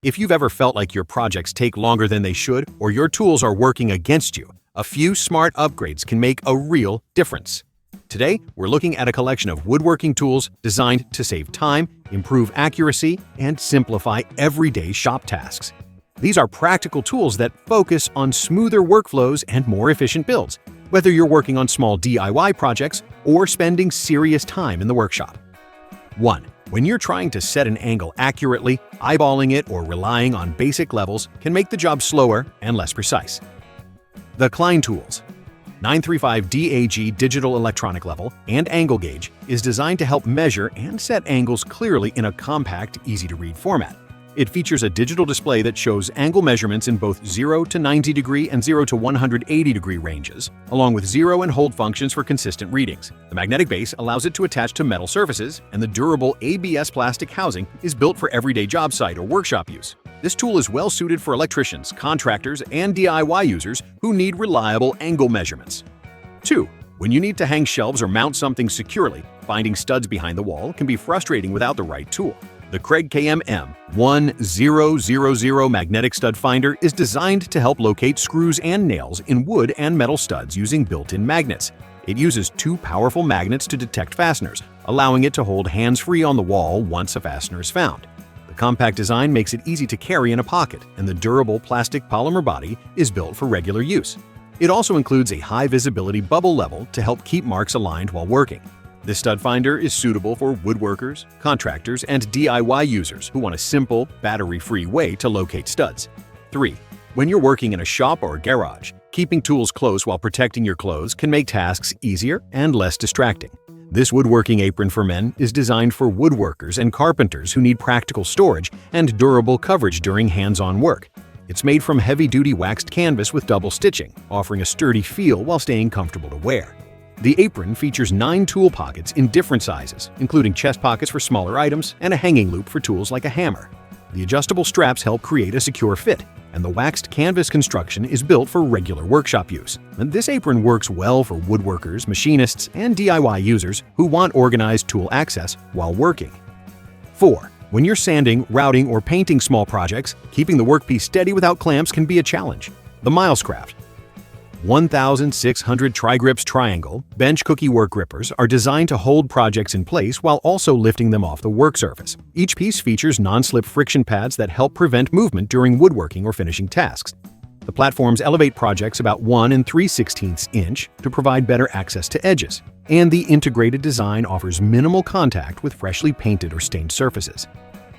If you've ever felt like your projects take longer than they should or your tools are working against you, a few smart upgrades can make a real difference. Today, we're looking at a collection of woodworking tools designed to save time, improve accuracy, and simplify everyday shop tasks. These are practical tools that focus on smoother workflows and more efficient builds, whether you're working on small DIY projects or spending serious time in the workshop. 1. When you're trying to set an angle accurately, eyeballing it or relying on basic levels can make the job slower and less precise. The Klein Tools 935 DAG digital electronic level and angle gauge is designed to help measure and set angles clearly in a compact, easy-to-read format. It features a digital display that shows angle measurements in both 0 to 90 degree and 0 to 180 degree ranges, along with zero and hold functions for consistent readings. The magnetic base allows it to attach to metal surfaces, and the durable ABS plastic housing is built for everyday job site or workshop use. This tool is well suited for electricians, contractors, and DIY users who need reliable angle measurements. 2. When you need to hang shelves or mount something securely, finding studs behind the wall can be frustrating without the right tool. The Craig KM M1000 magnetic stud finder is designed to help locate screws and nails in wood and metal studs using built-in magnets. It uses two powerful magnets to detect fasteners, allowing it to hold hands-free on the wall once a fastener is found. The compact design makes it easy to carry in a pocket, and the durable plastic polymer body is built for regular use. It also includes a high-visibility bubble level to help keep marks aligned while working. This stud finder is suitable for woodworkers, contractors, and DIY users who want a simple, battery-free way to locate studs. 3. When you're working in a shop or garage, keeping tools close while protecting your clothes can make tasks easier and less distracting. This woodworking apron for men is designed for woodworkers and carpenters who need practical storage and durable coverage during hands-on work. It's made from heavy-duty waxed canvas with double stitching, offering a sturdy feel while staying comfortable to wear. The apron features 9 tool pockets in different sizes, including chest pockets for smaller items and a hanging loop for tools like a hammer. The adjustable straps help create a secure fit, and the waxed canvas construction is built for regular workshop use. And this apron works well for woodworkers, machinists, and DIY users who want organized tool access while working. 4. When you're sanding, routing, or painting small projects, keeping the workpiece steady without clamps can be a challenge. The Milescraft 1600 Tri-Grips Triangle bench cookie work grippers are designed to hold projects in place while also lifting them off the work surface. Each piece features non-slip friction pads that help prevent movement during woodworking or finishing tasks. The platforms elevate projects about 1 3/16 inch to provide better access to edges, and the integrated design offers minimal contact with freshly painted or stained surfaces.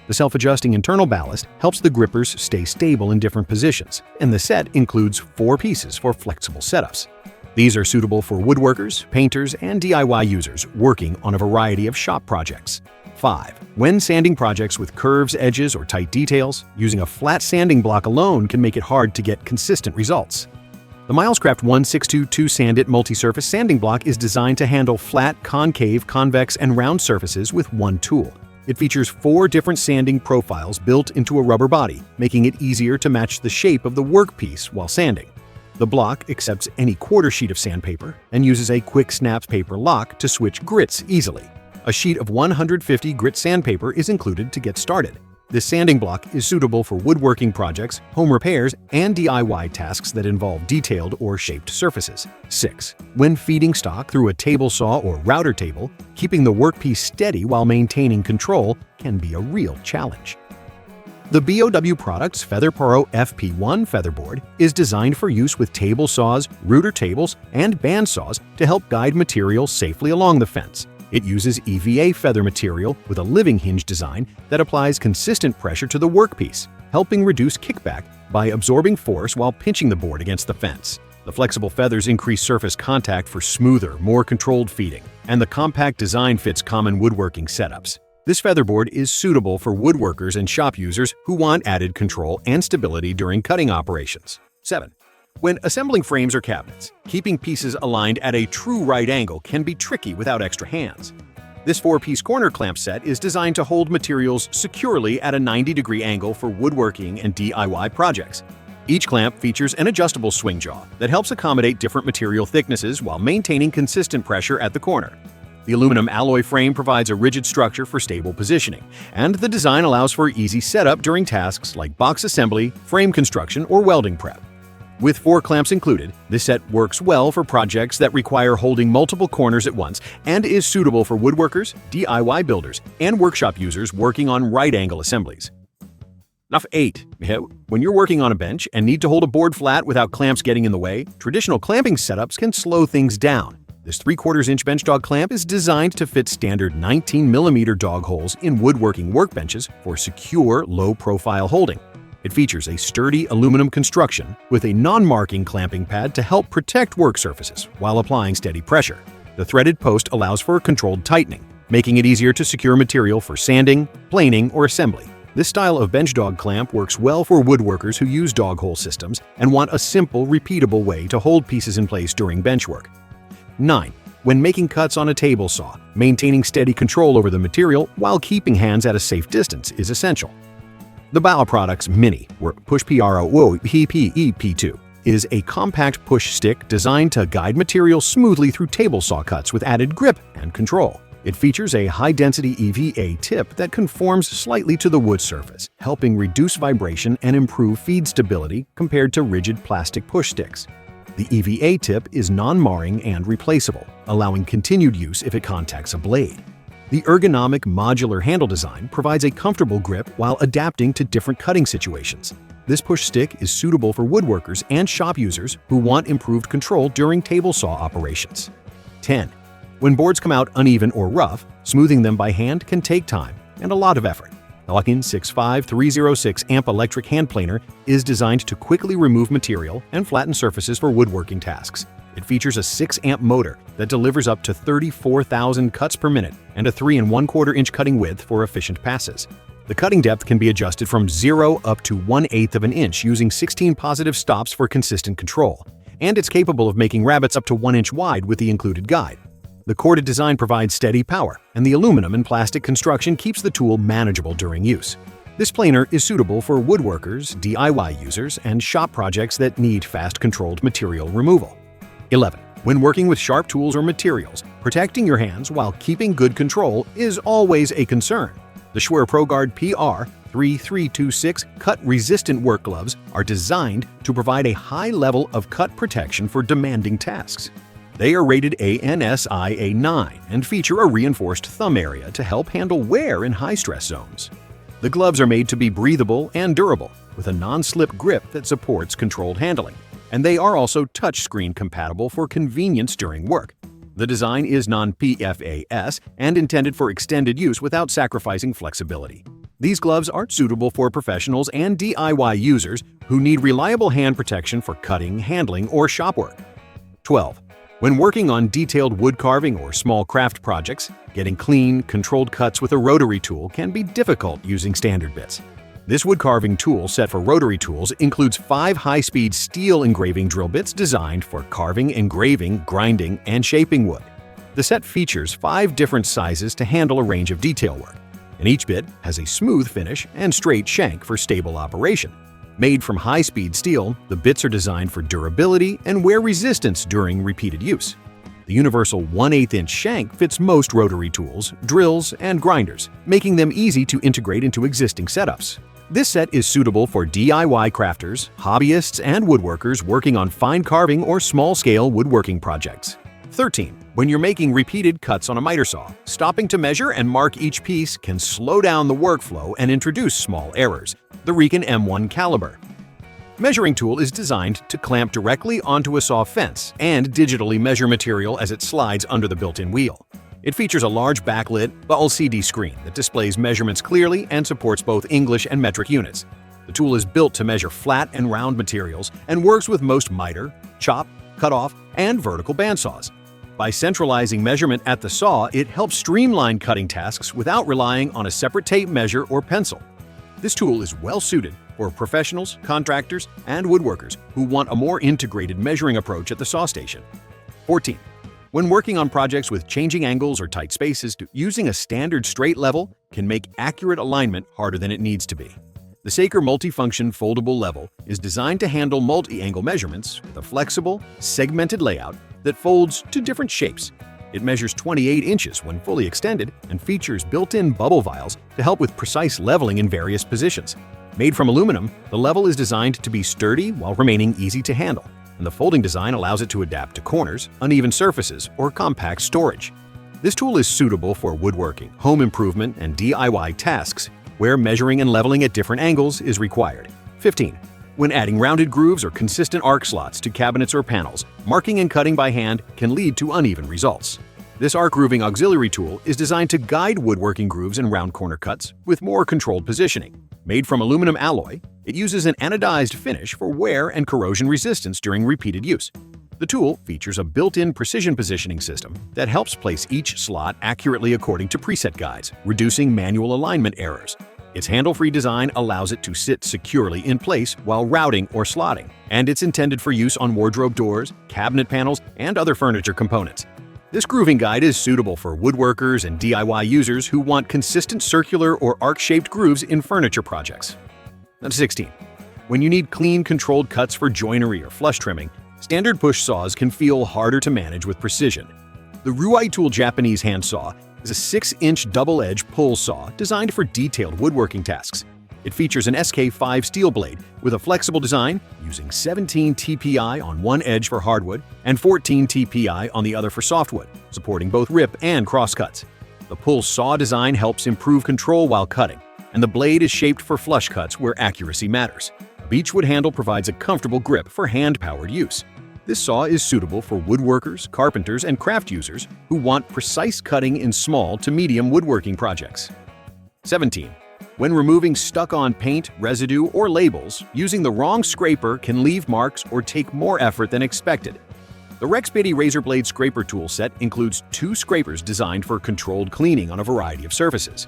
The self-adjusting internal ballast helps the grippers stay stable in different positions, and the set includes 4 pieces for flexible setups. These are suitable for woodworkers, painters, and DIY users working on a variety of shop projects. 5. When sanding projects with curves, edges, or tight details, using a flat sanding block alone can make it hard to get consistent results. The Milescraft 1622 Sandit multi-surface sanding block is designed to handle flat, concave, convex, and round surfaces with one tool. It features 4 different sanding profiles built into a rubber body, making it easier to match the shape of the workpiece while sanding. The block accepts any quarter sheet of sandpaper and uses a quick snap paper lock to switch grits easily. A sheet of 150 grit sandpaper is included to get started. This sanding block is suitable for woodworking projects, home repairs, and DIY tasks that involve detailed or shaped surfaces. 6. When feeding stock through a table saw or router table, keeping the workpiece steady while maintaining control can be a real challenge. The BOW Products FeatherPro FP1 featherboard is designed for use with table saws, router tables, and band saws to help guide material safely along the fence. It uses EVA feather material with a living hinge design that applies consistent pressure to the workpiece, helping reduce kickback by absorbing force while pinching the board against the fence. The flexible feathers increase surface contact for smoother, more controlled feeding, and the compact design fits common woodworking setups. This featherboard is suitable for woodworkers and shop users who want added control and stability during cutting operations. 7. When assembling frames or cabinets, keeping pieces aligned at a true right angle can be tricky without extra hands. This 4-piece corner clamp set is designed to hold materials securely at a 90-degree angle for woodworking and DIY projects. Each clamp features an adjustable swing jaw that helps accommodate different material thicknesses while maintaining consistent pressure at the corner. The aluminum alloy frame provides a rigid structure for stable positioning, and the design allows for easy setup during tasks like box assembly, frame construction, or welding prep. With 4 clamps included, this set works well for projects that require holding multiple corners at once and is suitable for woodworkers, DIY builders, and workshop users working on right-angle assemblies. Number 8. When you're working on a bench and need to hold a board flat without clamps getting in the way, traditional clamping setups can slow things down. This 3/4-inch bench dog clamp is designed to fit standard 19mm dog holes in woodworking workbenches for secure, low-profile holding. It features a sturdy aluminum construction with a non-marking clamping pad to help protect work surfaces while applying steady pressure. The threaded post allows for controlled tightening, making it easier to secure material for sanding, planing, or assembly. This style of bench dog clamp works well for woodworkers who use dog hole systems and want a simple, repeatable way to hold pieces in place during bench work. 9. When making cuts on a table saw, maintaining steady control over the material while keeping hands at a safe distance is essential. The Bao Products Mini, or Push PRO-PP-2, is a compact push stick designed to guide material smoothly through table saw cuts with added grip and control. It features a high-density EVA tip that conforms slightly to the wood surface, helping reduce vibration and improve feed stability compared to rigid plastic push sticks. The EVA tip is non-marring and replaceable, allowing continued use if it contacts a blade. The ergonomic modular handle design provides a comfortable grip while adapting to different cutting situations. This push stick is suitable for woodworkers and shop users who want improved control during table saw operations. 10. When boards come out uneven or rough, smoothing them by hand can take time and a lot of effort. The Luckin 65306 amp electric hand planer is designed to quickly remove material and flatten surfaces for woodworking tasks. It features a 6-amp motor that delivers up to 34,000 cuts per minute and a 3 1/4-inch cutting width for efficient passes. The cutting depth can be adjusted from 0 up to 1/8 of an inch using 16 positive stops for consistent control, and it's capable of making rabbets up to 1 inch wide with the included guide. The corded design provides steady power, and the aluminum and plastic construction keeps the tool manageable during use. This planer is suitable for woodworkers, DIY users, and shop projects that need fast-controlled material removal. 11. When working with sharp tools or materials, protecting your hands while keeping good control is always a concern. The Schwer ProGuard PR3326 cut-resistant work gloves are designed to provide a high level of cut protection for demanding tasks. They are rated ANSI A9 and feature a reinforced thumb area to help handle wear in high-stress zones. The gloves are made to be breathable and durable, with a non-slip grip that supports controlled handling, and they are also touchscreen compatible for convenience during work. The design is non-PFAS and intended for extended use without sacrificing flexibility. These gloves are suitable for professionals and DIY users who need reliable hand protection for cutting, handling, or shop work. 12. When working on detailed wood carving or small craft projects, getting clean, controlled cuts with a rotary tool can be difficult using standard bits. This wood carving tool set for rotary tools includes 5 high-speed steel engraving drill bits designed for carving, engraving, grinding, and shaping wood. The set features 5 different sizes to handle a range of detail work, and each bit has a smooth finish and straight shank for stable operation. Made from high-speed steel, the bits are designed for durability and wear resistance during repeated use. The universal 1/8-inch shank fits most rotary tools, drills, and grinders, making them easy to integrate into existing setups. This set is suitable for DIY crafters, hobbyists, and woodworkers working on fine carving or small-scale woodworking projects. 13. When you're making repeated cuts on a miter saw, stopping to measure and mark each piece can slow down the workflow and introduce small errors. The Riken M1 Caliber measuring tool is designed to clamp directly onto a saw fence and digitally measure material as it slides under the built-in wheel. It features a large backlit LCD screen that displays measurements clearly and supports both English and metric units. The tool is built to measure flat and round materials and works with most miter, chop, cut-off, and vertical bandsaws. By centralizing measurement at the saw, it helps streamline cutting tasks without relying on a separate tape measure or pencil. This tool is well-suited for professionals, contractors, and woodworkers who want a more integrated measuring approach at the saw station. 14. When working on projects with changing angles or tight spaces, using a standard straight level can make accurate alignment harder than it needs to be. The Saker multifunction foldable level is designed to handle multi-angle measurements with a flexible, segmented layout that folds to different shapes. It measures 28 inches when fully extended and features built-in bubble vials to help with precise leveling in various positions. Made from aluminum, the level is designed to be sturdy while remaining easy to handle, and the folding design allows it to adapt to corners, uneven surfaces, or compact storage. This tool is suitable for woodworking, home improvement, and DIY tasks where measuring and leveling at different angles is required. 15. When adding rounded grooves or consistent arc slots to cabinets or panels, marking and cutting by hand can lead to uneven results. This arc grooving auxiliary tool is designed to guide woodworking grooves and round corner cuts with more controlled positioning. Made from aluminum alloy, it uses an anodized finish for wear and corrosion resistance during repeated use. The tool features a built-in precision positioning system that helps place each slot accurately according to preset guides, reducing manual alignment errors. Its handle-free design allows it to sit securely in place while routing or slotting, and it's intended for use on wardrobe doors, cabinet panels, and other furniture components. This grooving guide is suitable for woodworkers and DIY users who want consistent circular or arc-shaped grooves in furniture projects. 16. When you need clean, controlled cuts for joinery or flush trimming, standard push saws can feel harder to manage with precision. The Ruai Tool Japanese hand saw is a 6-inch double-edge pull saw designed for detailed woodworking tasks. It features an SK5 steel blade with a flexible design using 17 TPI on one edge for hardwood and 14 TPI on the other for softwood, supporting both rip and cross cuts. The pull saw design helps improve control while cutting, and the blade is shaped for flush cuts where accuracy matters. A beechwood handle provides a comfortable grip for hand-powered use. This saw is suitable for woodworkers, carpenters, and craft users who want precise cutting in small to medium woodworking projects. 17. When removing stuck-on paint, residue, or labels, using the wrong scraper can leave marks or take more effort than expected. The Rexpity Razor Blade Scraper tool set includes 2 scrapers designed for controlled cleaning on a variety of surfaces.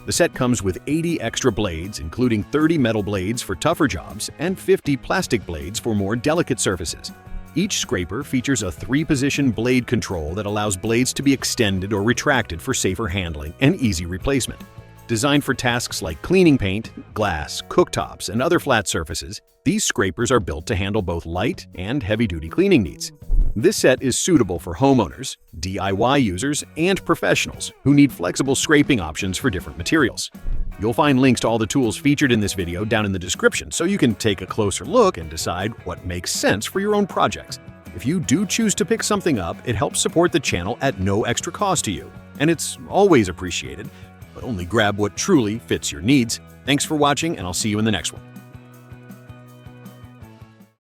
The set comes with 80 extra blades, including 30 metal blades for tougher jobs and 50 plastic blades for more delicate surfaces. Each scraper features a 3-position blade control that allows blades to be extended or retracted for safer handling and easy replacement. Designed for tasks like cleaning paint, glass, cooktops, and other flat surfaces, these scrapers are built to handle both light and heavy-duty cleaning needs. This set is suitable for homeowners, DIY users, and professionals who need flexible scraping options for different materials. You'll find links to all the tools featured in this video down in the description so you can take a closer look and decide what makes sense for your own projects. If you do choose to pick something up, it helps support the channel at no extra cost to you, and it's always appreciated, but only grab what truly fits your needs. Thanks for watching, and I'll see you in the next one.